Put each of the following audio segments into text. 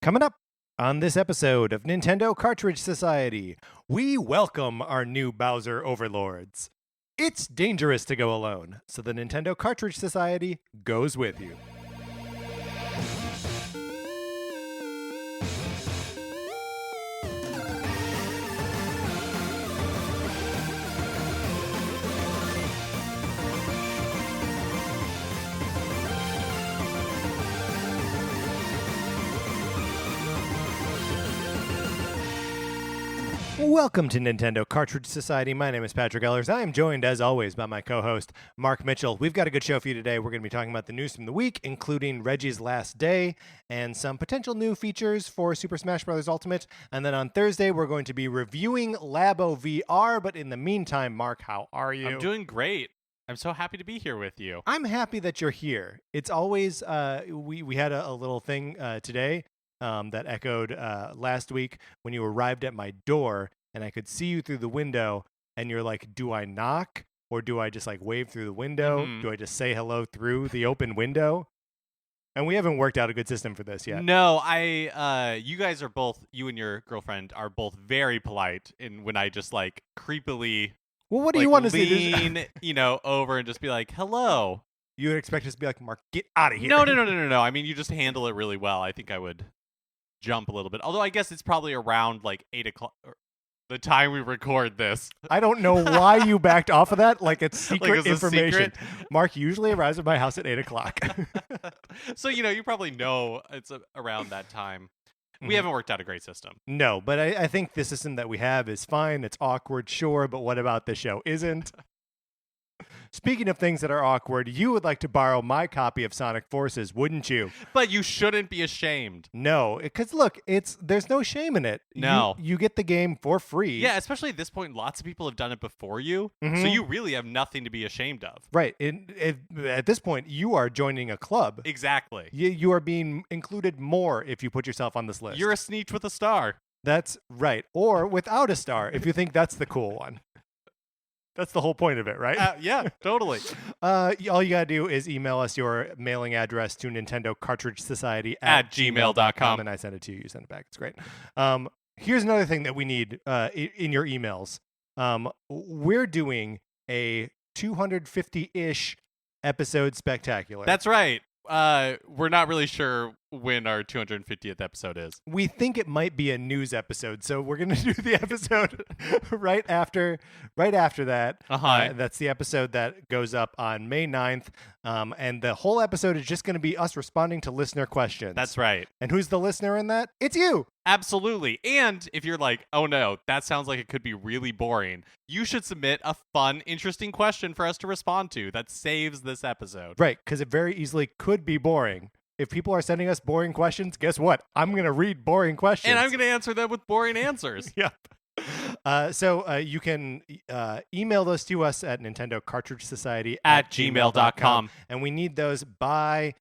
Coming up on this episode of Nintendo Cartridge Society, we welcome our new Bowser overlords. It's dangerous to go alone, so the Nintendo Cartridge Society goes with you. Welcome to Nintendo Cartridge Society. My name is Patrick Ellers. I am joined, as always, by my co-host, Mark Mitchell. We've got a good show for you today. We're going to be talking about the news from the week, including Reggie's Last Day and some potential new features for Super Smash Bros. Ultimate. And then on Thursday, we're going to be reviewing Labo VR. But in the meantime, Mark, how are you? I'm doing great. I'm so happy to be here with you. I'm happy that you're here. It's always, we had a little thing today that echoed last week when you arrived at my door and I could see you through the window and you're like, do I knock or do I just like wave through the window? Mm-hmm. Do I just say hello through the open window? And we haven't worked out a good system for this yet. No, you guys are both, you and your girlfriend are both very polite when I just like creepily Well, what do you want to lean, over and just be like, hello. You would expect us to be like, Mark, get out of here. No. I mean, you just handle it really well. I think I would jump a little bit. Although I guess it's probably around like 8 o'clock. The time we record this. I don't know why you backed off of that. Like it's secret information. Secret? Mark usually arrives at my house at 8 o'clock. So, you probably know it's around that time. We haven't worked out a great system. No, but I think the system that we have is fine. It's awkward, sure, but what about the show isn't? Speaking of things that are awkward, you would like to borrow my copy of Sonic Forces, wouldn't you? But you shouldn't be ashamed. No, because look, there's no shame in it. No. You get the game for free. Yeah, especially at this point, lots of people have done it before you, so you really have nothing to be ashamed of. Right. At this point, you are joining a club. Exactly. You are being included more if you put yourself on this list. You're a sneech with a star. That's right. Or without a star, if you think that's the cool one. That's the whole point of it, right? Yeah, totally. All you got to do is email us your mailing address to Nintendo Cartridge Society at gmail.com. And I send it to you. You send it back. It's great. Here's another thing that we need in your emails. We're doing a 250-ish episode spectacular. That's right. We're not really sure when our 250th episode is. We think it might be a news episode, so we're going to do the episode right after that. That's the episode that goes up on May 9th, and the whole episode is just going to be us responding to listener questions. That's right. And who's the listener in that? It's you! Absolutely. And if you're like, oh no, that sounds like it could be really boring, you should submit a fun, interesting question for us to respond to that saves this episode. Right, because it very easily could be boring. If people are sending us boring questions, guess what? I'm going to read boring questions. And I'm going to answer them with boring answers. Yep. So you can email those to us at Nintendo Cartridge Society at gmail.com. And we need those by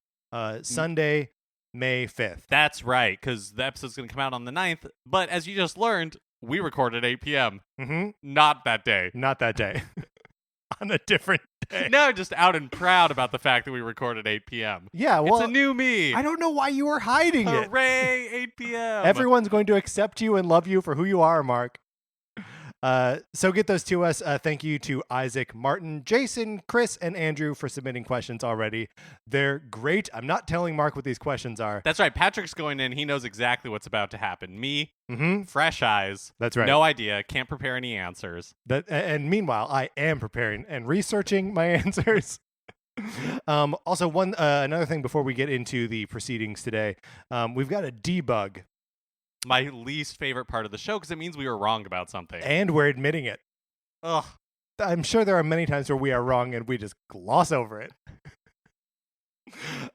Sunday, May 5th. That's right, because the episode's going to come out on the 9th. But as you just learned, we record at 8 p.m. Mm-hmm. Not that day. Not that day. On a different day. No, just out and proud about the fact that we record at 8 p.m. Yeah, well, it's a new me. I don't know why you were hiding it. Hooray, 8 p.m. Everyone's going to accept you and love you for who you are, Mark. So get those to us. Thank you to Isaac, Martin, Jason, Chris, and Andrew for submitting questions already. They're great. I'm not telling Mark what these questions are. That's right. Patrick's going in. He knows exactly what's about to happen. Me, fresh eyes. That's right. No idea. Can't prepare any answers. And meanwhile, I am preparing and researching my answers. Also, another thing before we get into the proceedings today, we've got a debug. My least favorite part of the show because it means we were wrong about something. And we're admitting it. Ugh. I'm sure there are many times where we are wrong and we just gloss over it.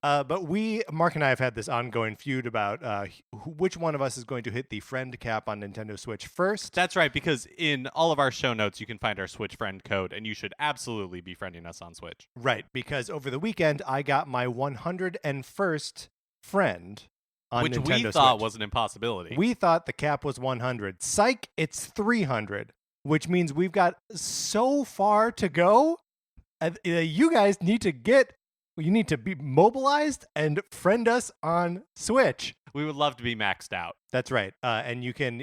But Mark and I have had this ongoing feud about which one of us is going to hit the friend cap on Nintendo Switch first. That's right, because in all of our show notes, you can find our Switch friend code, and you should absolutely be friending us on Switch. Right, because over the weekend, I got my 101st friend on Which Nintendo we thought Switch. was an impossibility. We thought the cap was 100. Psych, it's 300, which means we've got so far to go. You guys need to be mobilized and friend us on Switch. We would love to be maxed out. That's right. And you can,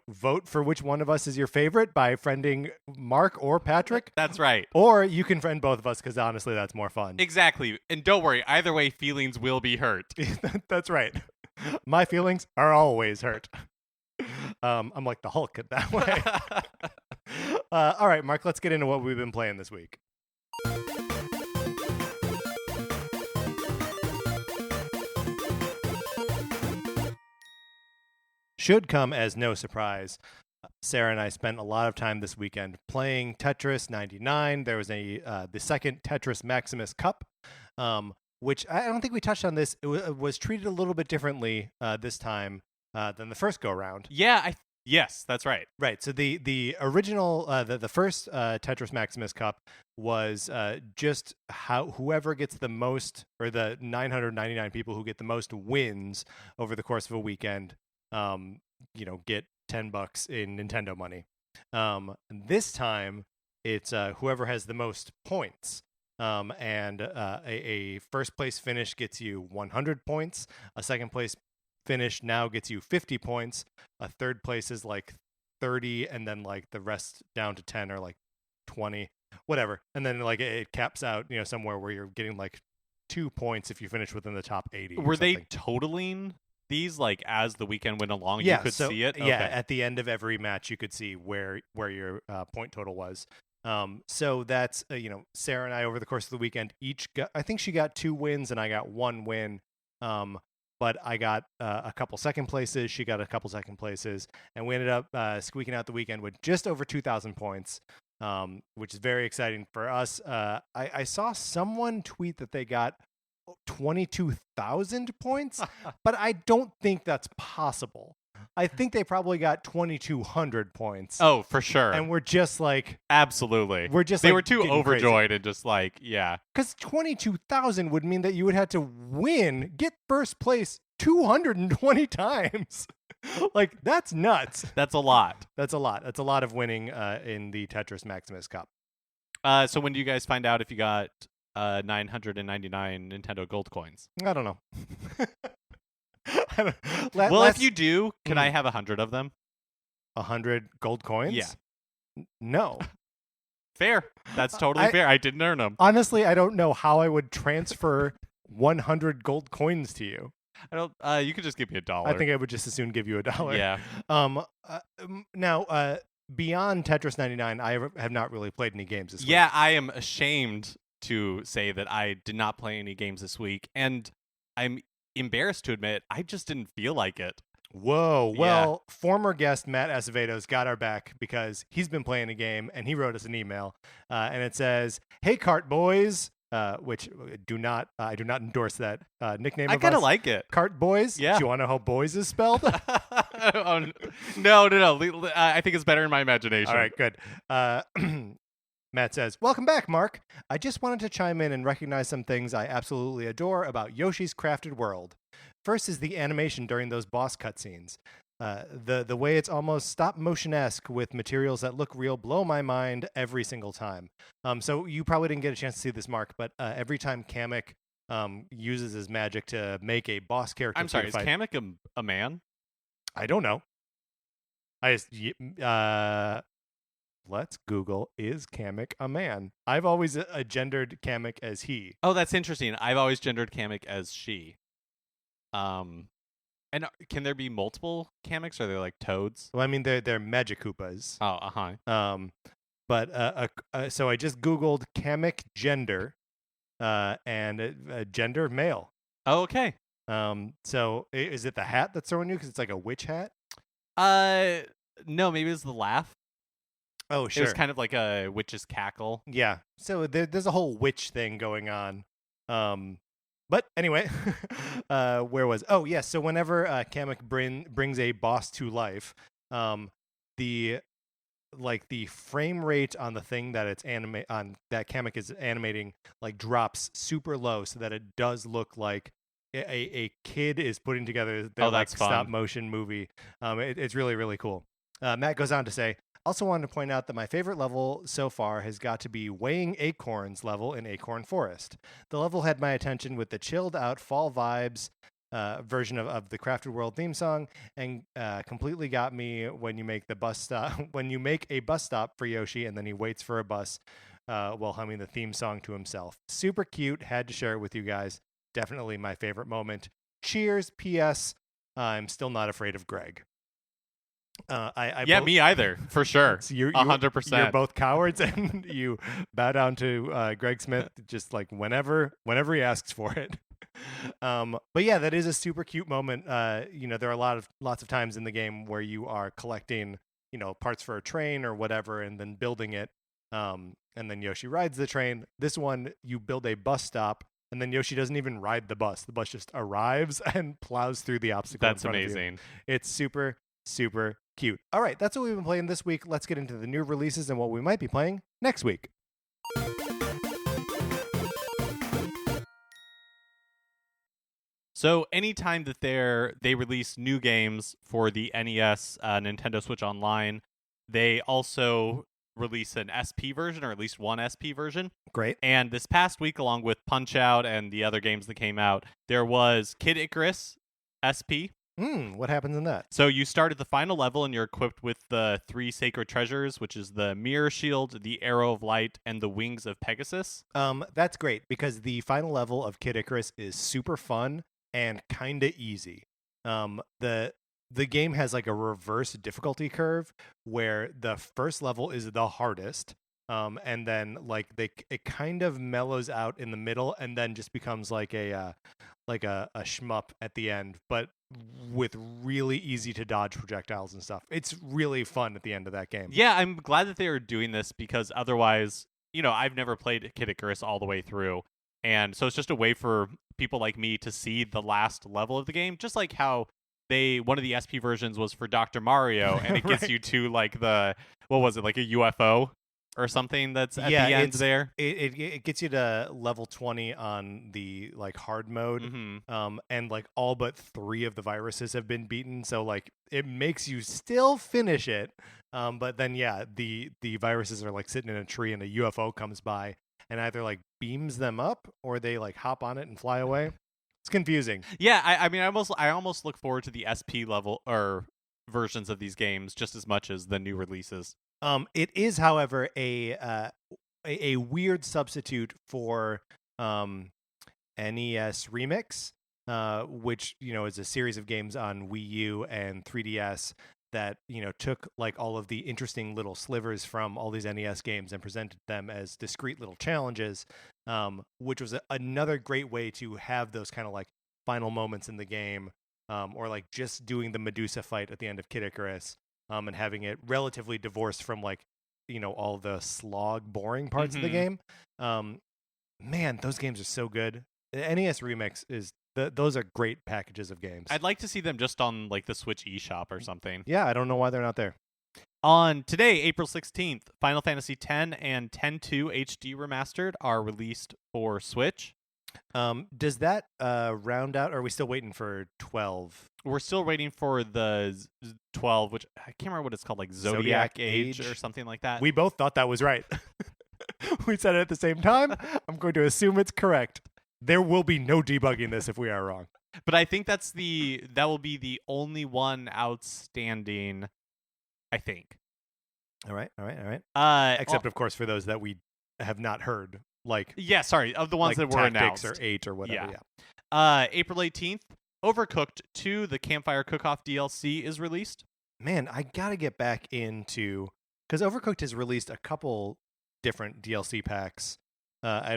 vote for which one of us is your favorite by friending Mark or Patrick. That's right. Or you can friend both of us because honestly, that's more fun. Exactly. And don't worry, either way, feelings will be hurt. That's right. My feelings are always hurt. I'm like the Hulk in that way. All right, Mark, let's get into what we've been playing this week. Should come as no surprise. Sarah and I spent a lot of time this weekend playing Tetris 99. There was the second Tetris Maximus Cup, which I don't think we touched on this. It was treated a little bit differently this time than the first go round. Yeah, yes, that's right. Right. So the original the first Tetris Maximus Cup was just whoever gets the most, or the 999 people who get the most wins over the course of a weekend, get $10 in Nintendo money. This time it's whoever has the most points. And a first place finish gets you 100 points. A second place finish now gets you 50 points. A third place is like 30, and then like the rest down to 10 or like 20, whatever. And then like it caps out, somewhere where you're getting like 2 points if you finish within the top 80. Were they totaling these like as the weekend went along? You could see it. Yeah, at the end of every match you could see where your point total was. So that's Sarah and I over the course of the weekend each got, I think she got 2 wins and I got 1 win. But I got a couple second places, she got a couple second places, and we ended up squeaking out the weekend with just over 2,000 points, which is very exciting for us. I saw someone tweet that they got 22,000 points, but I don't think that's possible. I think they probably got 2,200 points. Oh, for sure. And we're just like... Absolutely. They were too overjoyed and just like, yeah. Because 22,000 would mean that you would have to get first place 220 times. Like, that's nuts. That's a lot. That's a lot. That's a lot of winning in the Tetris Maximus Cup. So when do you guys find out if you got 999 Nintendo Gold coins? I don't know. If you do, can I have 100 of them? 100 gold coins? Yeah. No. Fair. That's totally fair. I didn't earn them. Honestly, I don't know how I would transfer 100 gold coins to you. I don't. You could just give me $1. I think I would just as soon give you $1. Yeah. Now, beyond Tetris 99, I have not really played any games this week. Yeah, I am ashamed to say that I did not play any games this week, and I'm embarrassed to admit I just didn't feel like it. Whoa. Well, former guest Matt Acevedo's got our back because he's been playing a game and he wrote us an email and it says, "Hey, Cart Boys," which I do not endorse that nickname. I kind of like it. Cart Boys? Yeah. Do you want to know how boys is spelled? No. I think it's better in my imagination. All right, good. Matt says, "Welcome back, Mark. I just wanted to chime in and recognize some things I absolutely adore about Yoshi's Crafted World. First is the animation during those boss cutscenes. The way it's almost stop motion-esque with materials that look real blow my mind every single time. So you probably didn't get a chance to see this, Mark, but every time Kamek uses his magic to make a boss character. I'm sorry, is Kamek a man? I don't know. Let's Google, is Kamek a man? I've always gendered Kamek as he. Oh, that's interesting. I've always gendered Kamek as she. And can there be multiple Kameks? Or are they like toads? Well, I mean, they're Magikoopas. Oh, But so I just Googled Kamek gender, and gender male. Oh, okay. So is it the hat that's throwing you? Because it's like a witch hat? No, maybe it's the laugh. Oh, sure. It was kind of like a witch's cackle. Yeah. So there's a whole witch thing going on. But anyway, where was? Oh, yes. Yeah, so whenever Kamek brings a boss to life, the frame rate on the thing that it's that Kamek is animating like drops super low, so that it does look like a kid is putting together their stop motion movie. It's really, really cool. Matt goes on to say, "Also wanted to point out that my favorite level so far has got to be Weighing Acorns level in Acorn Forest. The level had my attention with the chilled out fall vibes version of the Crafted World theme song, and completely got me when you make the bus stop when you make a bus stop for Yoshi, and then he waits for a bus while humming the theme song to himself. Super cute. Had to share it with you guys. Definitely my favorite moment. Cheers. P.S. I'm still not afraid of Greg. Me either, for sure. You're 100%. You're both cowards, and you bow down to Greg Smith just like whenever he asks for it. But yeah, that is a super cute moment. There are lots of times in the game where you are collecting, parts for a train or whatever, and then building it. And then Yoshi rides the train. This one, you build a bus stop, and then Yoshi doesn't even ride the bus. The bus just arrives and plows through the obstacle. That's amazing. It's super, super cute. All right, that's what we've been playing this week. Let's get into the new releases and what we might be playing next week. So anytime that they release new games for the NES, Nintendo Switch Online, they also release an SP version, or at least one SP version. Great. And this past week, along with Punch-Out and the other games that came out, there was Kid Icarus SP. What happens in that? So you start at the final level, and you're equipped with the 3 sacred treasures, which is the Mirror Shield, the Arrow of Light, and the Wings of Pegasus. That's great, because the final level of Kid Icarus is super fun and kind of easy. The game has like a reverse difficulty curve where the first level is the hardest, and then like it kind of mellows out in the middle, and then just becomes like a shmup at the end, but with really easy to dodge projectiles and stuff. It's really fun at the end of that game. Yeah, I'm glad that they are doing this, because otherwise, I've never played Kid Icarus all the way through. And so it's just a way for people like me to see the last level of the game, just like how one of the SP versions was for Dr. Mario, and it gets Right. you to like like a UFO or something that's at the end there. It gets you to level 20 on the like hard mode, and like all but 3 of the viruses have been beaten, so like it makes you still finish it, but then the viruses are like sitting in a tree, and a UFO comes by and either like beams them up, or they like hop on it and fly away. It's confusing. Yeah, I almost look forward to the SP level or versions of these games just as much as the new releases. It is, however, a weird substitute for NES Remix, which is a series of games on Wii U and 3DS that took like all of the interesting little slivers from all these NES games and presented them as discrete little challenges, which was another great way to have those kind of like final moments in the game, or like just doing the Medusa fight at the end of Kid Icarus, and having it relatively divorced from like all the slog boring parts of the game. Man, those games are so good. The NES Remix is those are great packages of games. I'd like to see them just on like the Switch eShop or something. Yeah, I don't know why they're not there. On today, April 16th, Final Fantasy X and X-2 HD Remastered are released for Switch. Does that round out, or are we still waiting for 12? We're still waiting for the 12, which I can't remember what it's called, like Zodiac Age or something like that. We both thought that was right. We said it at the same time. I'm going to assume it's correct. There will be no debugging this if we are wrong. But I think that will be the only one outstanding, I think. All right. Except, of course, for those that we have not heard. Like, yeah, sorry, of the ones like that were Tactics announced. or 8 or whatever. April 18th, Overcooked 2, the Campfire Cook-Off DLC is released. Man, I got to get back into... Because Overcooked has released a couple different DLC packs,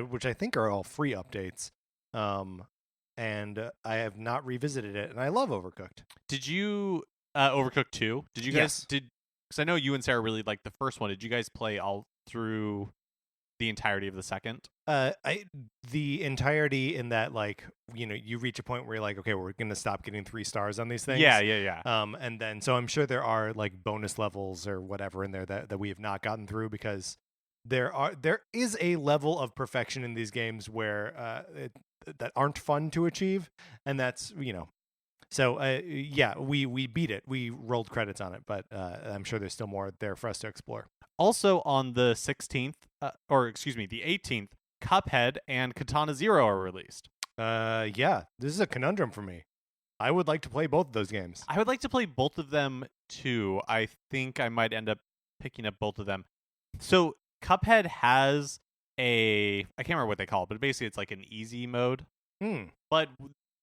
which I think are all free updates. And I have not revisited it, and I love Overcooked. Did you... Overcooked 2? Did you guys... Yes. Because I know you and Sarah really liked the first one. Did you guys play all through the entirety of the second? The entirety in that, like, you reach a point where you're like, okay, we're gonna stop getting 3 stars on these things. Yeah. And then so I'm sure there are like bonus levels or whatever in there that we have not gotten through, because there is a level of perfection in these games where that aren't fun to achieve, and that's So we beat it. We rolled credits on it, but I'm sure there's still more there for us to explore. Also on the 16th, the 18th, Cuphead and Katana Zero are released. Yeah, this is a conundrum for me. I would like to play both of those games. I would like to play both of them too. I think I might end up picking up both of them. So Cuphead has I can't remember what they call it, but basically it's like an easy mode. But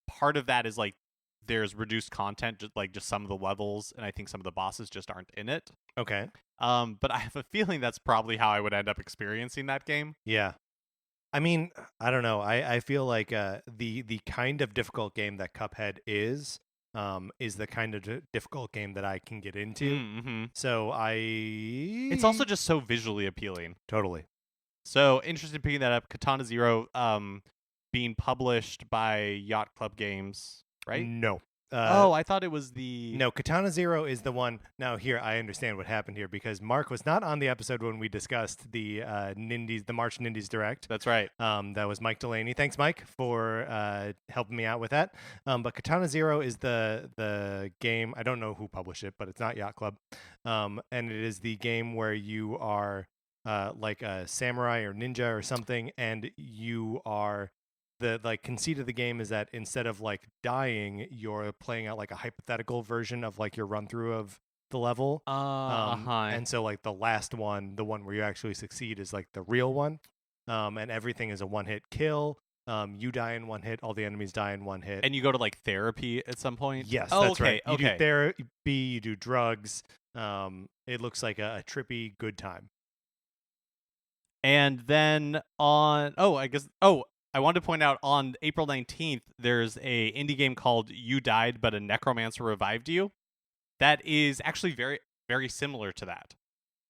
part of that is like there's reduced content, just some of the levels, and I think some of the bosses just aren't in it. Okay. But I have a feeling that's probably how I would end up experiencing that game. Yeah. I mean, I don't know. I feel like the kind of difficult game that Cuphead is the kind of difficult game that I can get into. Mm-hmm. So it's also just so visually appealing. Totally. So interested in picking that up. Katana Zero, being published by Yacht Club Games, right? No. I thought it was the... No, Katana Zero is the one. Now, here, I understand what happened here because Mark was not on the episode when we discussed the the March Nindies Direct. That's right. That was Mike Delaney. Thanks, Mike, for helping me out with that. But Katana Zero is the game. I don't know who published it, but it's not Yacht Club. And it is the game where you are like a samurai or ninja or something, and you are... The conceit of the game is that instead of like dying, you're playing out like a hypothetical version of like your run through of the level. And so like the last one, the one where you actually succeed, is like the real one. And everything is a one-hit kill. You die in one hit, all the enemies die in one hit. And you go to like therapy at some point? Yes, that's right. You do therapy, you do drugs. It looks like a trippy good time. And then I wanted to point out on April 19th, there's a indie game called You Died, but a Necromancer Revived You. That is actually very, very similar to that.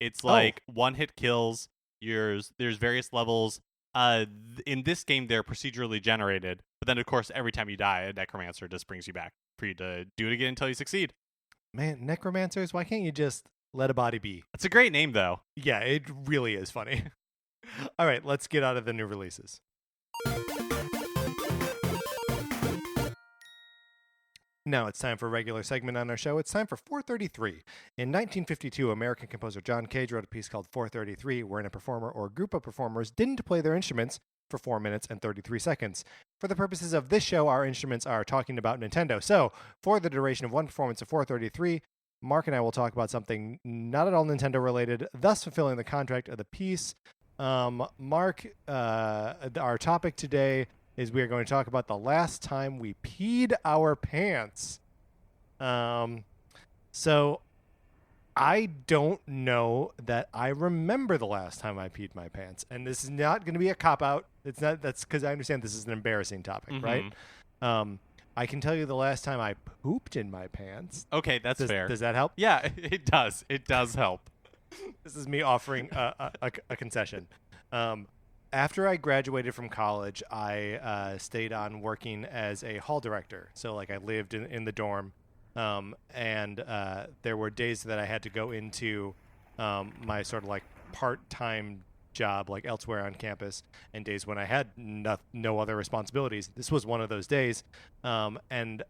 It's like one-hit kills. There's various levels. In this game, they're procedurally generated. But then, of course, every time you die, a Necromancer just brings you back for you to do it again until you succeed. Man, Necromancers, why can't you just let a body be? It's a great name, though. Yeah, it really is funny. All right, let's get out of the new releases. Now it's time for a regular segment on our show. It's time for 433. In 1952, American composer John Cage wrote a piece called 433, wherein a performer or group of performers didn't play their instruments for 4 minutes and 33 seconds. For the purposes of this show, our instruments are talking about Nintendo. So, for the duration of one performance of 433, Mark and I will talk about something not at all Nintendo related, thus fulfilling the contract of the piece. Mark, our topic today is we are going to talk about the last time we peed our pants. So I don't know that I remember the last time I peed my pants, and this is not going to be a cop-out. That's because I understand this is an embarrassing topic, right? I can tell you the last time I pooped in my pants. Okay, that's fair. Does that help? Yeah, it does. It does help. This is me offering a concession. After I graduated from college, I stayed on working as a hall director. So, like, I lived in the dorm, and there were days that I had to go into my sort of, like, part-time job, like, elsewhere on campus, and days when I had no other responsibilities. This was one of those days, and,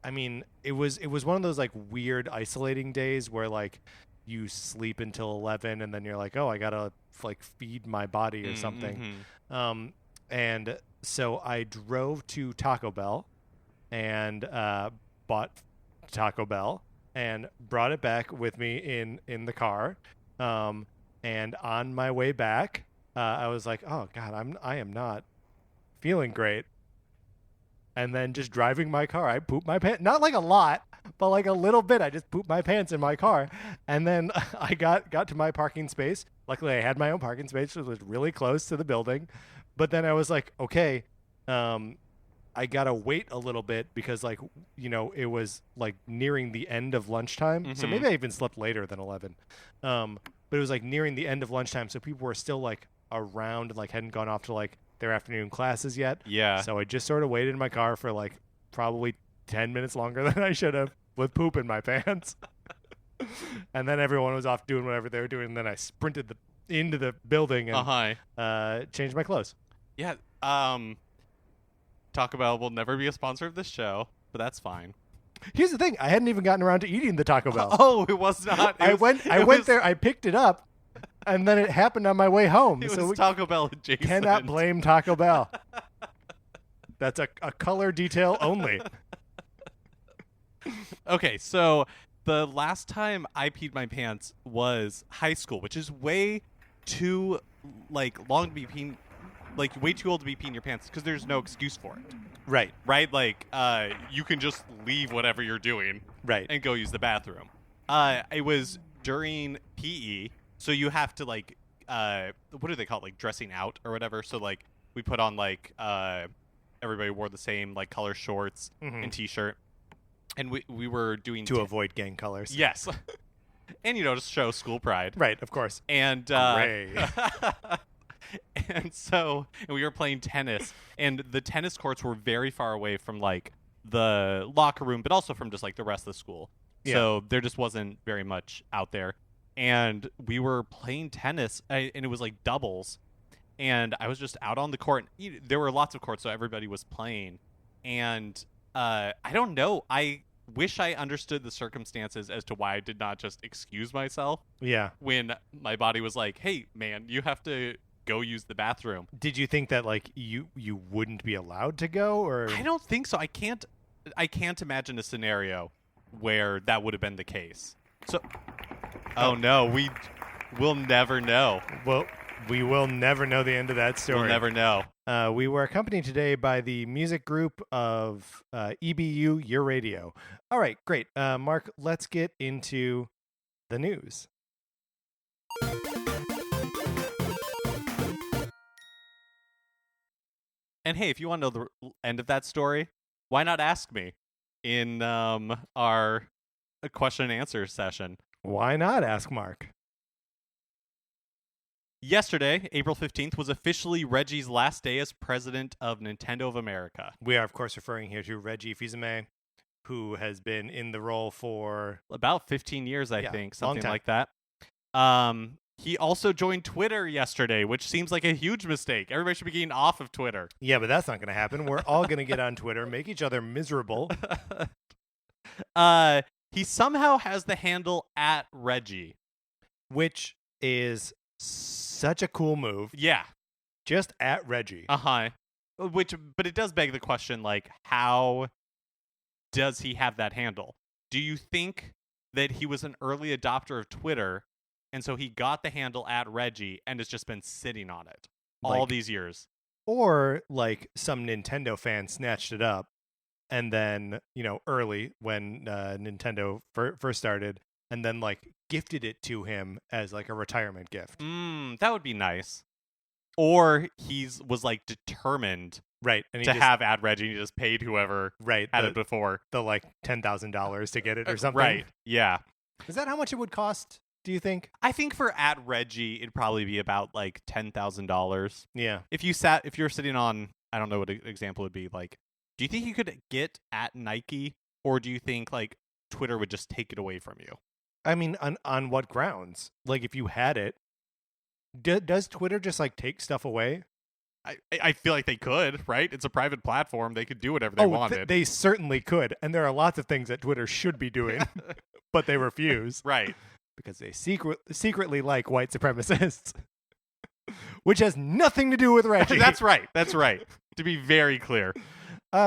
I mean, it was one of those, like, weird, isolating days where, like, you sleep until 11 and then you're like, oh, I gotta like feed my body or something. And so I drove to Taco Bell and bought Taco Bell and brought it back with me in the car. And on my way back, I was like, oh God, I am not feeling great. And then just driving my car, I pooped my pants. Not like a lot, but like a little bit. I just pooped my pants in my car. And then I got to my parking space. Luckily, I had my own parking space. It was really close to the building. But then I was like, okay, I got to wait a little bit because, like, you know, it was like nearing the end of lunchtime. So maybe I even slept later than 11. But it was like nearing the end of lunchtime. So people were still like around and like hadn't gone off to like their afternoon classes yet. Yeah. So I just sort of waited in my car for like probably 10 minutes longer than I should have with poop in my pants. And then everyone was off doing whatever they were doing. And then I sprinted into the building and changed my clothes. Yeah. Taco Bell will never be a sponsor of this show, but that's fine. Here's the thing. I hadn't even gotten around to eating the Taco Bell. Oh, it was not. I went there. I picked it up. And then it happened on my way home. It was Taco Bell adjacent. Cannot blame Taco Bell. That's a color detail only. Okay, so the last time I peed my pants was high school, which is way too long to be peeing, way too old to be peeing your pants because there's no excuse for it, Right. right? You can just leave whatever you're doing Right. and go use the bathroom. It was during PE, so you have to what do they call it, dressing out or whatever. So we put on everybody wore the same color shorts and t-shirt, and we were doing To avoid gang colors. yes, and to show school pride, Right, of course. and Gray. and we were playing tennis, and the tennis courts were very far away from the locker room, but also from just the rest of the school. Yeah. So there just wasn't very much out there, and we were playing tennis, and it was doubles, and I was just out on the court. There were lots of courts, so everybody was playing, and I don't know. I wish I understood the circumstances as to why I did not just excuse myself. Yeah. When my body was like, "Hey, man, you have to go use the bathroom." Did you think that you wouldn't be allowed to go, or I don't think so. I can't imagine a scenario where that would have been the case. So, oh no, we'll never know. Well, we will never know the end of that story. We'll never know. We were accompanied today by the music group of EBU Your Radio. All right, great. Mark, let's get into the news. And hey, if you want to know the end of that story, why not ask me in our question and answer session? Why not ask Mark? Yesterday, April 15th, was officially Reggie's last day as president of Nintendo of America. We are, of course, referring here to Reggie Fils-Aime, who has been in the role for about 15 years, I think, long something time. like that. He also joined Twitter yesterday, which seems like a huge mistake. Everybody should be getting off of Twitter. Yeah, but that's not going to happen. We're all going to get on Twitter, make each other miserable. He somehow has the handle @Reggie, which is such a cool move. Yeah. Just @Reggie. Uh-huh. But it does beg the question, how does he have that handle? Do you think that he was an early adopter of Twitter, and so he got the handle @Reggie and has just been sitting on it all these years? Or some Nintendo fan snatched it up, and then early when Nintendo first started, and then gifted it to him as a retirement gift. That would be nice. Or was determined right and to have @Reggie, and he just paid whoever had it before the $10,000 to get it or something. Right. Yeah. Is that how much it would cost, do you think? I think for @Reggie it'd probably be about $10,000. Yeah. If you're sitting on, I don't know what an example would be, do you think you could get @Nike, or do you think Twitter would just take it away from you? I mean, on what grounds? If you had it, does Twitter just take stuff away? I feel like they could, right? It's a private platform. They could do whatever they wanted. They certainly could. And there are lots of things that Twitter should be doing, but they refuse. Right. Because they secretly like white supremacists, which has nothing to do with Reggie. That's right. To be very clear.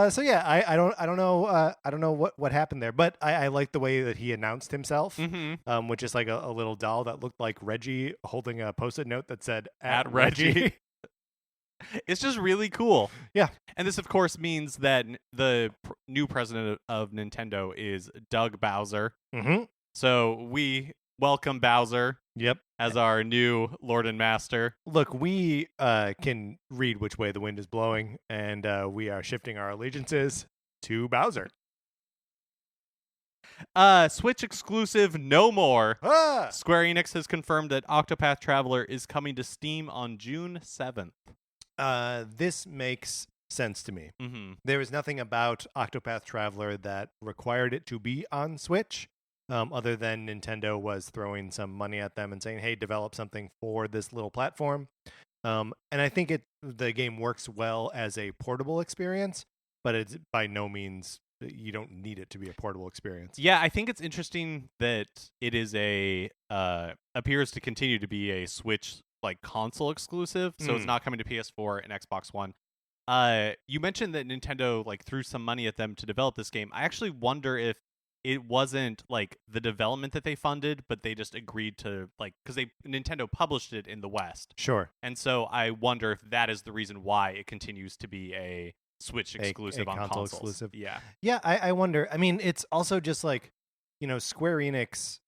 So yeah, I don't know what happened there, but I like the way that he announced himself, which is a little doll that looked like Reggie holding a Post-it note that said @Reggie. It's just really cool. Yeah. And this, of course, means that the new president of Nintendo is Doug Bowser. Mm-hmm. So we welcome Bowser. Yep. As our new Lord and Master. Look, we can read which way the wind is blowing, and we are shifting our allegiances to Bowser. Switch exclusive no more. Ah! Square Enix has confirmed that Octopath Traveler is coming to Steam on June 7th. This makes sense to me. Mm-hmm. There is nothing about Octopath Traveler that required it to be on Switch, other than Nintendo was throwing some money at them and saying, hey, develop something for this little platform. And I think the game works well as a portable experience, but it's by no means, you don't need it to be a portable experience. Yeah, I think it's interesting that it is appears to continue to be a Switch console exclusive, so it's not coming to PS4 and Xbox One. You mentioned that Nintendo threw some money at them to develop this game. I actually wonder if it wasn't like the development that they funded, but they just agreed to like because Nintendo published it in the West, Sure. and so I wonder if that is the reason why it continues to be a Switch exclusive a on console consoles. exclusive. Yeah, Yeah, I wonder. I mean, it's also just like, Square Enix,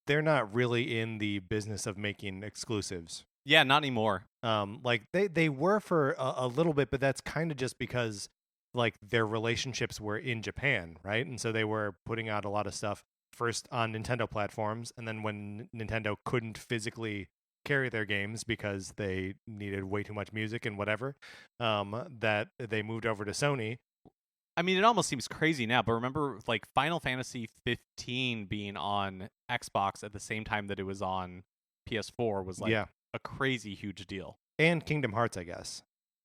they're not really in the business of making exclusives. yeah, not anymore. Like they were for a little bit, but that's kind of just because like their relationships were in Japan, right? And so they were putting out a lot of stuff first on Nintendo platforms, and then when Nintendo couldn't physically carry their games because they needed way too much music and whatever, that they moved over to Sony. I mean, it almost seems crazy now, but remember, like Final Fantasy 15 being on Xbox at the same time that it was on PS4 was like a crazy huge deal. And Kingdom Hearts, I guess,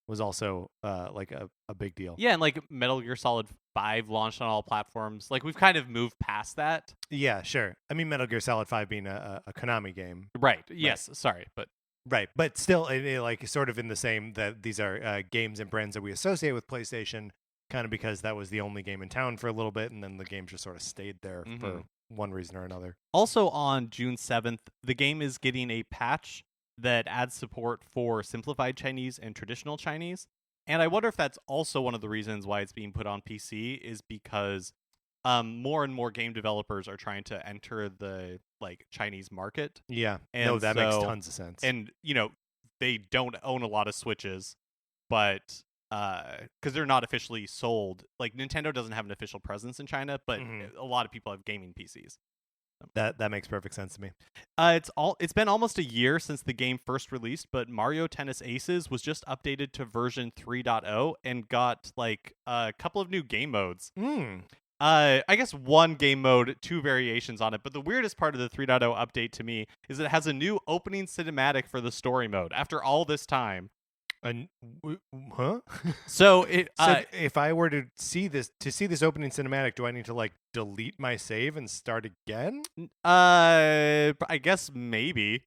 was also like a big deal. Yeah, and like Metal Gear Solid 5 launched on all platforms. Like we've kind of moved past that. Yeah, sure. I mean, Metal Gear Solid 5 being a Konami game. Right. Yes. Sorry, but right, but still, like sort of in the same that these are games and brands that we associate with PlayStation, kind of because that was the only game in town for a little bit, and then the game just sort of stayed there for one reason or another. Also on June 7th, the game is getting a patch that adds support for simplified Chinese and traditional Chinese. And I wonder if that's also one of the reasons why it's being put on PC is because more and more game developers are trying to enter the like Chinese market. Yeah, and no, that makes tons of sense. And they don't own a lot of Switches, but because they're not officially sold, like Nintendo doesn't have an official presence in China, but a lot of people have gaming PCs. That makes perfect sense to me. It's been almost a year since the game first released, but Mario Tennis Aces was just updated to version 3.0 and got like a couple of new game modes. I guess one game mode, two variations on it, but the weirdest part of the 3.0 update to me is it has a new opening cinematic for the story mode after all this time. Huh? So if I were to see this opening cinematic, do I need to like delete my save and start again? I guess maybe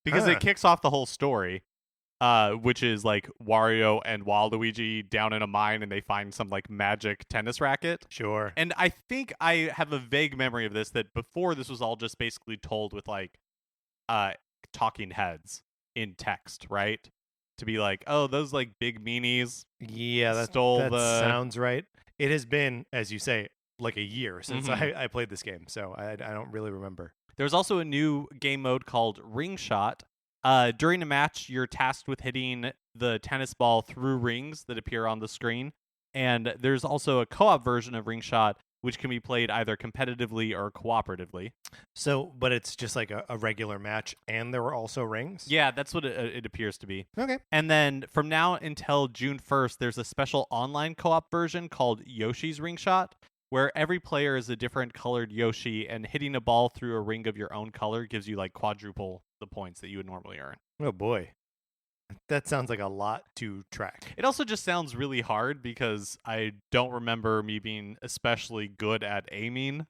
because it kicks off the whole story, which is like Wario and Waluigi down in a mine and they find some like magic tennis racket. Sure. And I think I have a vague memory of this that before this was all just basically told with like talking heads in text, right? To be like, oh, those like big meanies. Yeah, that sounds right. It has been, as you say, like a year since I played this game, so I don't really remember. There's also a new game mode called Ring Shot. During a match, you're tasked with hitting the tennis ball through rings that appear on the screen. And there's also a co-op version of Ring Shot, which can be played either competitively or cooperatively. So, but it's just like a regular match, and there were also rings? Yeah, that's what it appears to be. Okay. And then from now until June 1st, there's a special online co-op version called Yoshi's Ring Shot, where every player is a different colored Yoshi, and hitting a ball through a ring of your own color gives you like quadruple the points that you would normally earn. Oh, boy. That sounds like a lot to track. It also just sounds really hard because I don't remember me being especially good at aiming,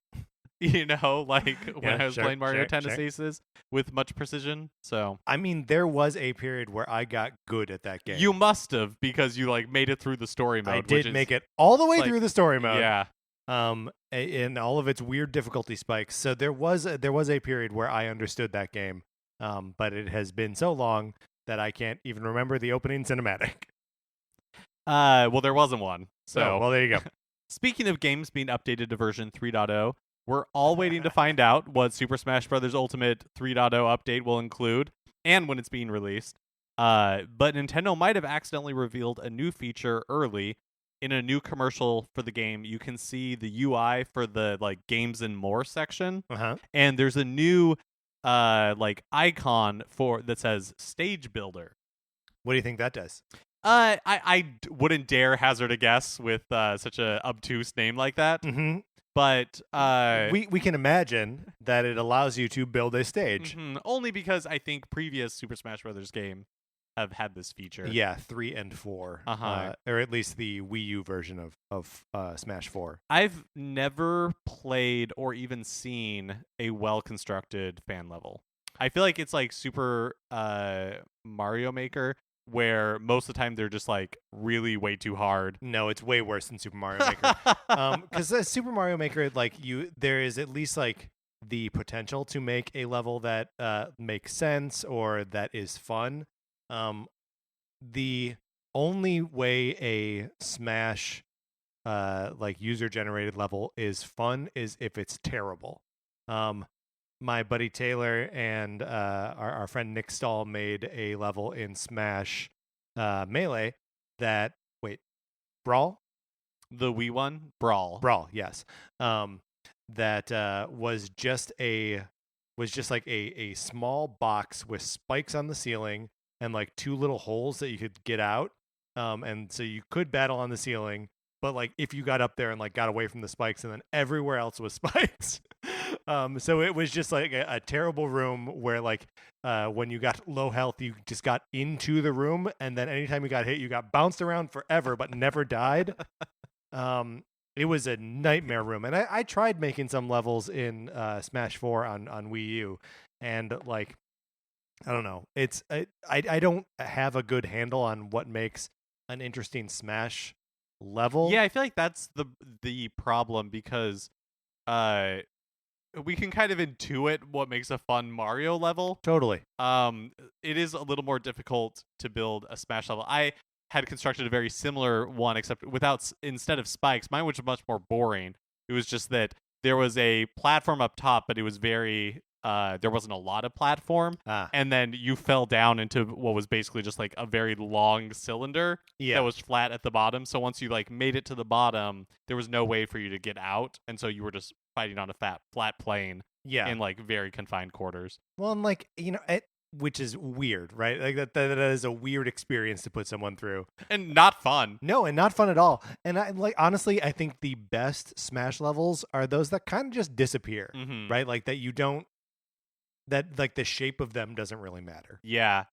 when I was playing Mario Tennis Aces with much precision. So I mean, there was a period where I got good at that game. You must have, because you like made it through the story mode. I did make it all the way through the story mode. Yeah. In all of its weird difficulty spikes. So there was a period where I understood that game. But it has been so long that I can't even remember the opening cinematic. Well, there wasn't one. So, well, there you go. Speaking of games being updated to version 3.0, we're all waiting to find out what Super Smash Bros. Ultimate 3.0 update will include and when it's being released. But Nintendo might have accidentally revealed a new feature early. In a new commercial for the game, you can see the UI for the like Games and More section. And there's a new icon that says Stage Builder. What do you think that does? I wouldn't dare hazard a guess with such a obtuse name like that. But we can imagine that it allows you to build a stage. Only because I think previous Super Smash Bros. Game have had this feature. Yeah, 3 and 4. Or at least the Wii U version of Smash 4. I've never played or even seen a well-constructed fan level. I feel like it's like Super Mario Maker, where most of the time they're just like really way too hard. No, it's way worse than Super Mario Maker. Because Super Mario Maker, like there is at least like the potential to make a level that makes sense or that is fun. The only way a Smash like user generated level is fun is if it's terrible. My buddy Taylor and our friend Nick Stahl made a level in Smash Melee that Brawl? The Wii one, Brawl. Brawl, yes. That was just like a small box with spikes on the ceiling and like two little holes that you could get out. And so you could battle on the ceiling, but like if you got up there and like got away from the spikes, and then everywhere else was spikes. So it was just like a terrible room where like when you got low health, you just got into the room, and then anytime you got hit, you got bounced around forever but never died. It was a nightmare room, and I tried making some levels in Smash 4 on Wii U, and like I don't know, I don't have a good handle on what makes an interesting Smash level. Yeah, I feel like that's the problem, because we can kind of intuit what makes a fun Mario level. Totally. It is a little more difficult to build a Smash level. I had constructed a very similar one, except instead of spikes, mine was much more boring. It was just that there was a platform up top, but it was very there wasn't a lot of platform, and then you fell down into what was basically just like a very long cylinder that was flat at the bottom. So once you like made it to the bottom, there was no way for you to get out, and so you were just fighting on a flat plane in like very confined quarters. Well, and like, which is weird, right? Like that is a weird experience to put someone through, and not fun. No, and not fun at all. And I like, honestly, I think the best Smash levels are those that kind of just disappear, right? Like that you don't, that like the shape of them doesn't really matter. Yeah.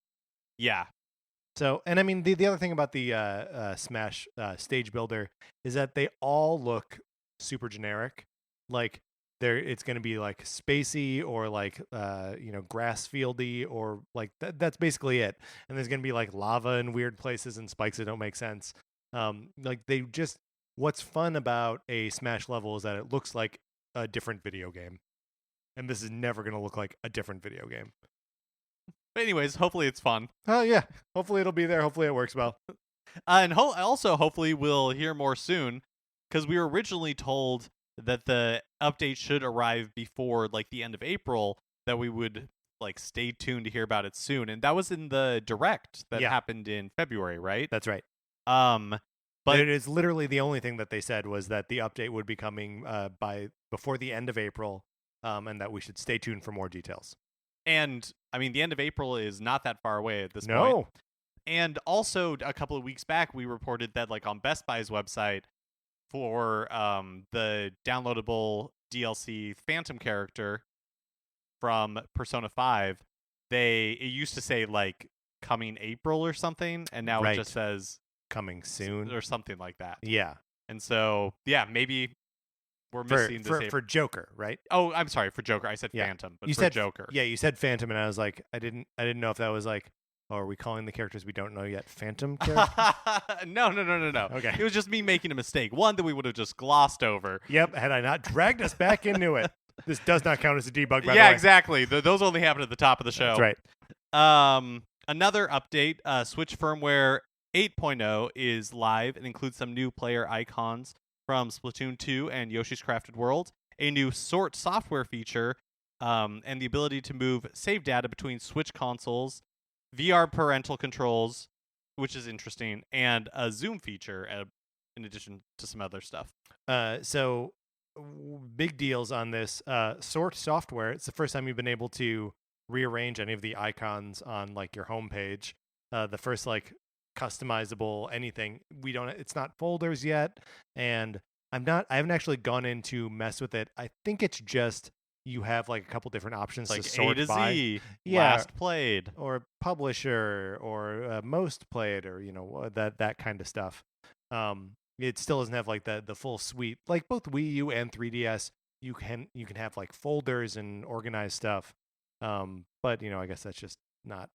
So, and I mean, the other thing about the Smash stage builder is that they all look super generic. Like it's going to be like spacey or like grass fieldy, or like that's basically it. And there's going to be like lava in weird places and spikes that don't make sense. Like what's fun about a Smash level is that it looks like a different video game. And this is never going to look like a different video game. But anyways, hopefully it's fun. Oh, yeah. Hopefully it'll be there. Hopefully it works well. And also, hopefully we'll hear more soon, because we were originally told that the update should arrive before like the end of April, that we would like stay tuned to hear about it soon. And that was in the Direct that happened in February, right? That's right. But it is literally the only thing that they said was that the update would be coming before the end of April. And that we should stay tuned for more details. And, I mean, the end of April is not that far away at this point. No. And also, a couple of weeks back, we reported that, like, on Best Buy's website, for the downloadable DLC Phantom character from Persona 5, it used to say, like, coming April or something, and now it just says coming soon or something like that. Yeah. And so, yeah, maybe we're missing this for Joker, right? Oh, I'm sorry, for Joker. I said Phantom, but you for said Joker. Yeah, you said Phantom, and I was like, I didn't know if that was like, oh, are we calling the characters we don't know yet Phantom characters? No. Okay. It was just me making a mistake. One that we would have just glossed over. Yep, had I not dragged us back into it. This does not count as a debug, by the way. Yeah, exactly. Those only happen at the top of the show. That's right. Another update, Switch firmware 8.0 is live and includes some new player icons from Splatoon 2 and Yoshi's Crafted World, a new sort software feature, and the ability to move save data between Switch consoles, VR parental controls, which is interesting, and a zoom feature in addition to some other stuff. So big deals on this. Sort software, it's the first time you've been able to rearrange any of the icons on like your homepage. The first like customizable anything. It's not folders yet, and I haven't actually gone in to mess with it. I think it's just you have like a couple different options like to sort A to by. Z, last played, or publisher, or most played, or that kind of stuff. It still doesn't have like the full suite. Like both Wii U and 3DS, you can have like folders and organized stuff. But I guess that's just not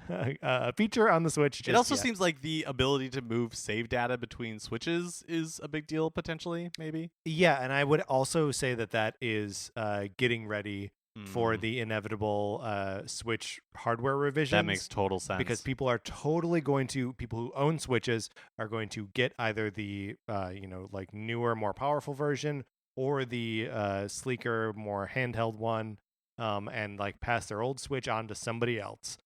a feature on the Switch. It also seems like the ability to move save data between Switches is a big deal, potentially, maybe. Yeah, and I would also say that is getting ready for the inevitable Switch hardware revisions. That makes total sense. Because people who own Switches are going to get either the like newer, more powerful version or the sleeker, more handheld one, and like pass their old Switch on to somebody else.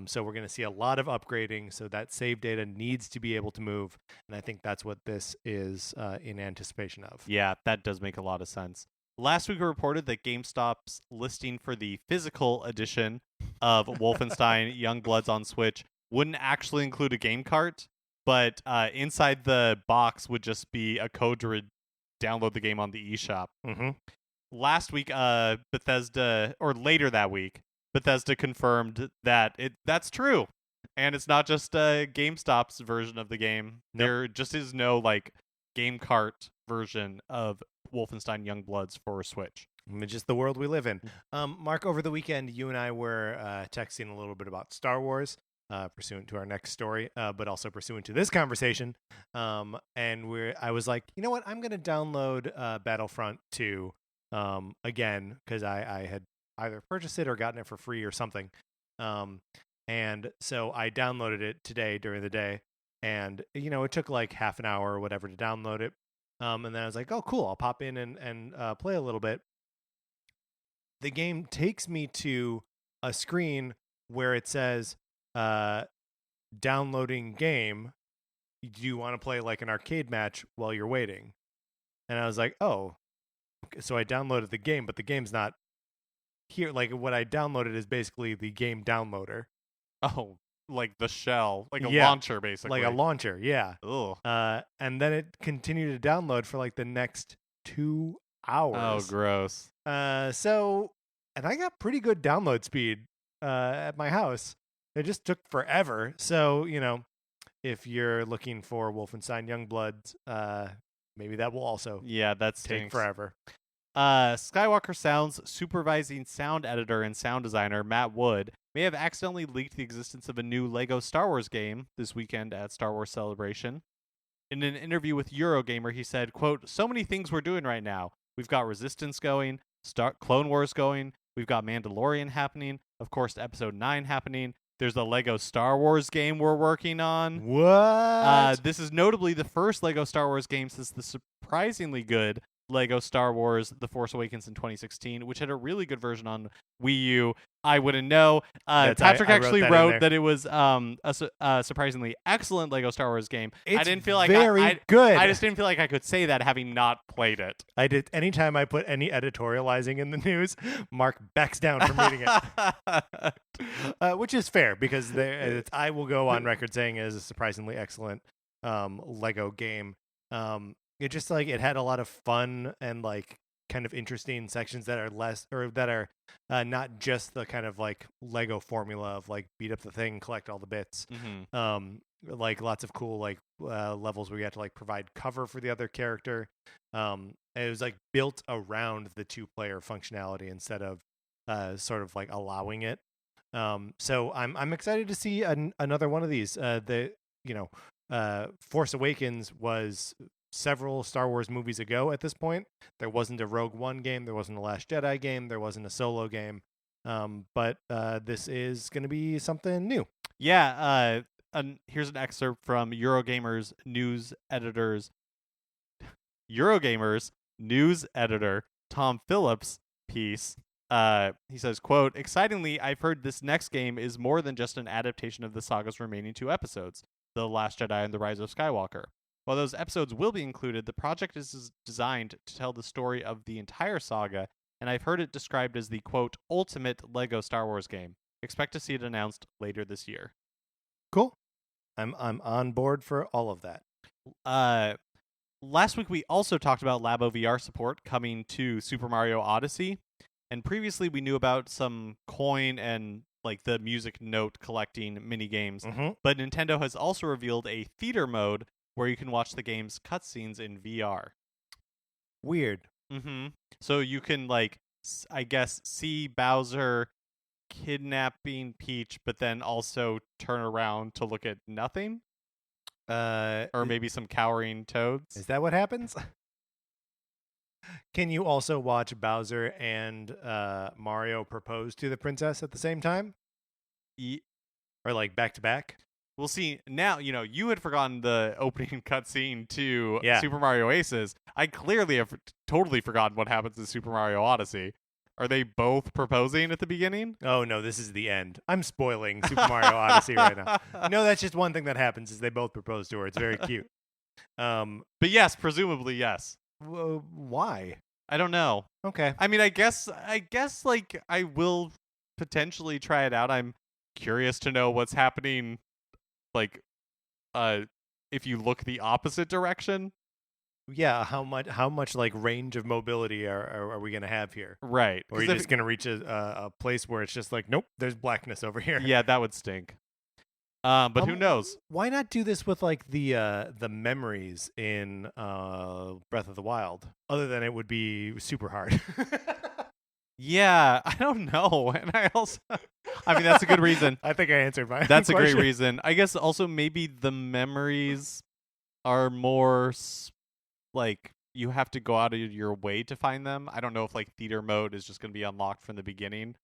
So we're going to see a lot of upgrading. So that save data needs to be able to move, and I think that's what this is in anticipation of. Yeah, that does make a lot of sense. Last week, we reported that GameStop's listing for the physical edition of Wolfenstein Youngbloods on Switch wouldn't actually include a game cart, but inside the box would just be a code to download the game on the eShop. Mm-hmm. Last week, Bethesda, or later that week, Bethesda confirmed that that's true, and it's not just GameStop's version of the game. Nope. There just is no like game cart version of Wolfenstein Youngbloods for Switch. It's just the world we live in. Mark, over the weekend, you and I were texting a little bit about Star Wars, pursuant to our next story, but also pursuant to this conversation. And I was like, you know what? I'm going to download Battlefront 2 again, because I had either purchased it or gotten it for free or something. And so I downloaded it today during the day, and it took like half an hour or whatever to download it. And then I was like, oh, cool, I'll pop in and play a little bit. The game takes me to a screen where it says, downloading game. Do you want to play like an arcade match while you're waiting? And I was like, oh. So I downloaded the game, but the game's not here. Like, what I downloaded is basically the game downloader. Oh, like the shell, like a Yeah, launcher, basically. Like a launcher, yeah. Ugh. And then it continued to download for like the next 2 hours. Oh, gross. And I got pretty good download speed at my house. It just took forever. So, if you're looking for Wolfenstein Youngblood, maybe that will also take forever. Skywalker Sound's supervising sound editor and sound designer, Matt Wood, may have accidentally leaked the existence of a new LEGO Star Wars game this weekend at Star Wars Celebration. In an interview with Eurogamer, he said, quote, "So many things we're doing right now. We've got Resistance going, Clone Wars going, we've got Mandalorian happening, of course Episode 9 happening, there's the LEGO Star Wars game we're working on." What? This is notably the first LEGO Star Wars game since the surprisingly good LEGO Star Wars The Force Awakens in 2016, which had a really good version on Wii U. I wouldn't know. Patrick actually wrote that it was a surprisingly excellent LEGO Star Wars game. It's I didn't feel like very good. I just didn't feel like I could say that having not played it. I did. Anytime I put any editorializing in the news, Mark backs down from reading it, which is fair because I will go on record saying it is a surprisingly excellent LEGO game. It just it had a lot of fun and kind of interesting sections that are not just the kind of Lego formula of beat up the thing, collect all the bits. Mm-hmm. Lots of cool levels where you have to provide cover for the other character. It was built around the 2-player functionality instead of sort of allowing it. So I'm excited to see another one of these. Force Awakens was several Star Wars movies ago at this point. There wasn't a Rogue One game, there wasn't a Last Jedi game, there wasn't a Solo game, but this is going to be something new. Yeah, here's an excerpt from Eurogamer's news editor Tom Phillips' piece. He says, quote, "Excitingly, I've heard this next game is more than just an adaptation of the saga's remaining 2 episodes, The Last Jedi and The Rise of Skywalker. While those episodes will be included, the project is designed to tell the story of the entire saga, and I've heard it described as the, quote, ultimate LEGO Star Wars game. Expect to see it announced later this year." Cool. I'm on board for all of that. Last week we also talked about Labo VR support coming to Super Mario Odyssey, and previously we knew about some coin and the music note collecting mini games, but Nintendo has also revealed a theater mode where you can watch the game's cutscenes in VR. Weird. So you can, I guess, see Bowser kidnapping Peach, but then also turn around to look at nothing? Or maybe some cowering toads? Is that what happens? Can you also watch Bowser and Mario propose to the princess at the same time? Or like back to back? We'll see. Now, you had forgotten the opening cutscene to Yeah. Super Mario Aces. I clearly have totally forgotten what happens in Super Mario Odyssey. Are they both proposing at the beginning? Oh, no, this is the end. I'm spoiling Super Mario Odyssey right now. No, that's just one thing that happens is they both propose to her. It's very cute. But yes, presumably yes. Why? I don't know. Okay. I mean, I guess like I will potentially try it out. I'm curious to know what's happening, like, if you look the opposite direction. Yeah, how much like range of mobility are we gonna have here? Right. Or are you just gonna reach a place where it's just like, nope, there's blackness over here? Yeah, that would stink. But who knows? Why not do this with like the memories in Breath of the Wild? Other than it would be super hard. Yeah, I don't know. And I mean, that's a good reason. I think I answered my That's question. a great reason. I guess also maybe the memories are more like you have to go out of your way to find them. I don't know if like theater mode is just going to be unlocked from the beginning,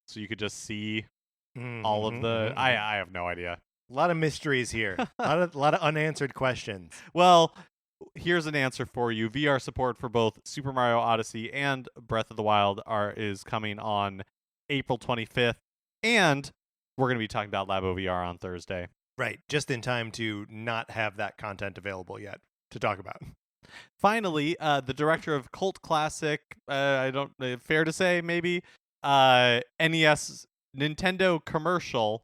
so you could just see all of the. I have no idea. A lot of mysteries here. a lot of unanswered questions. Well, here's an answer for you. VR support for both Super Mario Odyssey and Breath of the Wild is coming on April 25th, and we're going to be talking about Labo VR on Thursday. Right, just in time to not have that content available yet to talk about. Finally, the director of cult classic, fair to say maybe, NES Nintendo commercial,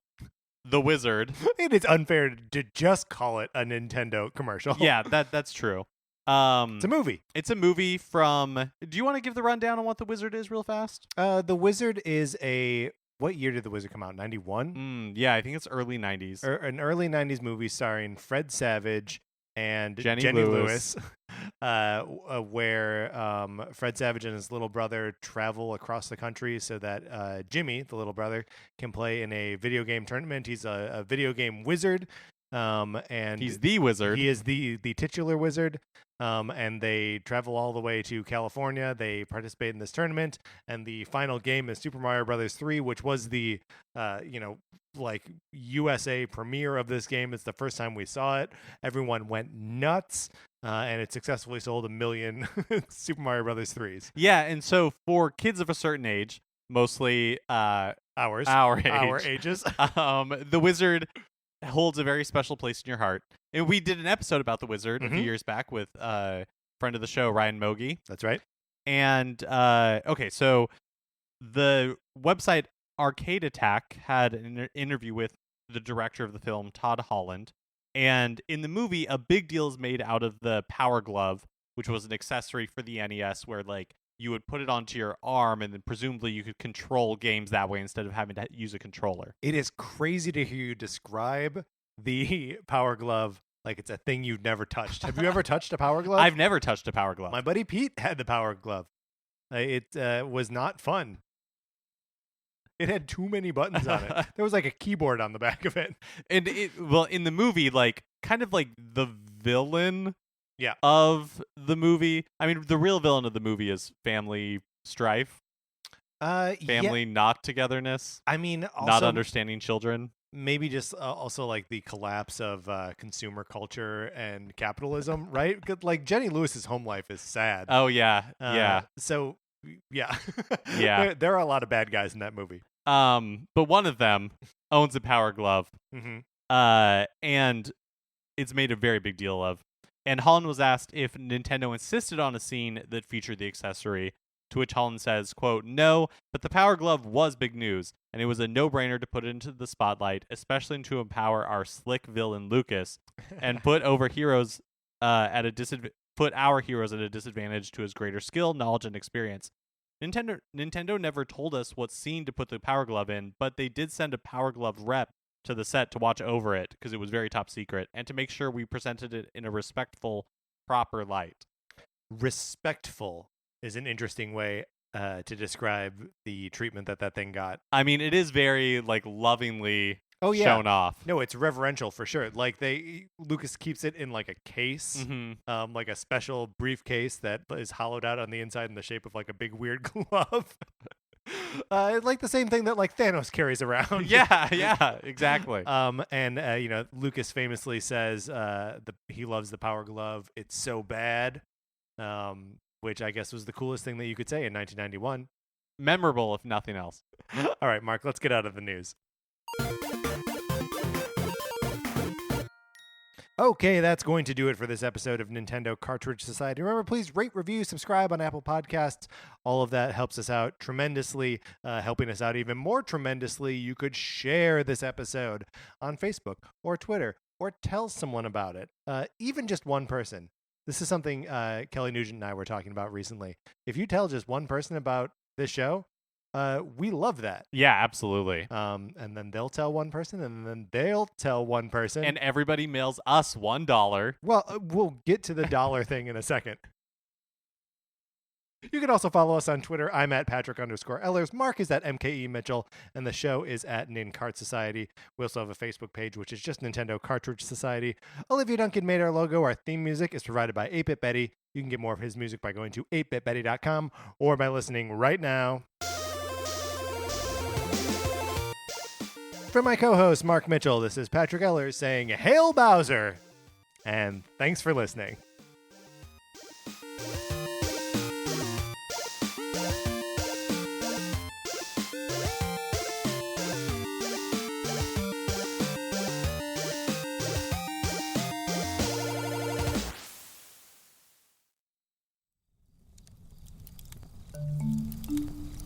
The Wizard. It is unfair to just call it a Nintendo commercial. Yeah, that's true. It's a movie. It's a movie from. Do you want to give the rundown on what The Wizard is real fast? The Wizard is a. What year did The Wizard come out? 91? Yeah, I think it's early 90s. An early 90s movie starring Fred Savage and Jenny Lewis, where Fred Savage and his little brother travel across the country so that Jimmy, the little brother, can play in a video game tournament. He's a video game wizard, and he's the wizard. He is the titular wizard. And they travel all the way to California. They participate in this tournament, and the final game is Super Mario Brothers 3, which was the like USA premiere of this game. It's the first time we saw it. Everyone went nuts, and it successfully sold 1 million Super Mario Brothers 3s. Yeah, and so for kids of a certain age, mostly our ages, The Wizard holds a very special place in your heart. And we did an episode about The Wizard a few years back with a friend of the show, Ryan Mogi. That's right. And okay, so the website Arcade Attack had an interview with the director of the film, Todd Holland. And in the movie, a big deal is made out of the Power Glove, which was an accessory for the NES where like you would put it onto your arm and then presumably you could control games that way instead of having to use a controller. It is crazy to hear you describe the Power Glove like it's a thing you've never touched. Have you ever touched a Power Glove? I've never touched a Power Glove. My buddy Pete had the Power Glove. It was not fun. It had too many buttons on it. There was like a keyboard on the back of it. And in the movie, like kind of like the villain Yeah. of the movie. I mean, the real villain of the movie is family strife, family not togetherness. I mean, also, not understanding children. Maybe just also like the collapse of consumer culture and capitalism, right? 'Cause, like Jenny Lewis's home life is sad. Oh yeah, yeah. So yeah, Yeah. There are a lot of bad guys in that movie. But one of them owns a Power Glove. Mm-hmm. And it's made a very big deal of. And Holland was asked if Nintendo insisted on a scene that featured the accessory, to which Holland says, quote, "No, but the Power Glove was big news, and it was a no-brainer to put it into the spotlight, especially to empower our slick villain Lucas, and put our heroes at a disadvantage to his greater skill, knowledge, and experience. Nintendo never told us what scene to put the Power Glove in, but they did send a Power Glove rep to the set to watch over it because it was very top secret, and to make sure we presented it in a respectful, proper light." Respectful is an interesting way to describe the treatment that thing got. I mean, it is very like lovingly shown off. No, it's reverential for sure. Like Lucas keeps it in like a case, Mm-hmm. like a special briefcase that is hollowed out on the inside in the shape of like a big weird glove. Like the same thing that like Thanos carries around. Yeah, exactly. And Lucas famously says he loves the Power Glove. It's so bad, which I guess was the coolest thing that you could say in 1991. Memorable, if nothing else. All right, Mark, let's get out of the news. Okay, that's going to do it for this episode of Nintendo Cartridge Society. Remember, please rate, review, subscribe on Apple Podcasts. All of that helps us out tremendously. Helping us out even more tremendously, you could share this episode on Facebook or Twitter or tell someone about it, even just one person. This is something Kelly Nugent and I were talking about recently. If you tell just one person about this show, we love that. Yeah, absolutely. And then they'll tell one person, and then they'll tell one person. And everybody mails us $1. Well, we'll get to the dollar thing in a second. You can also follow us on Twitter. I'm at Patrick_Ellers. Mark is at MKE Mitchell. And the show is at NinCart Society. We also have a Facebook page, which is just Nintendo Cartridge Society. Olivia Duncan made our logo. Our theme music is provided by 8-Bit Betty. You can get more of his music by going to 8bitbetty.com or by listening right now. For my co-host, Mark Mitchell, this is Patrick Ellers saying, Hail Bowser! And thanks for listening.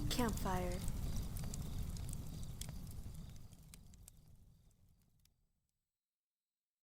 Campfire.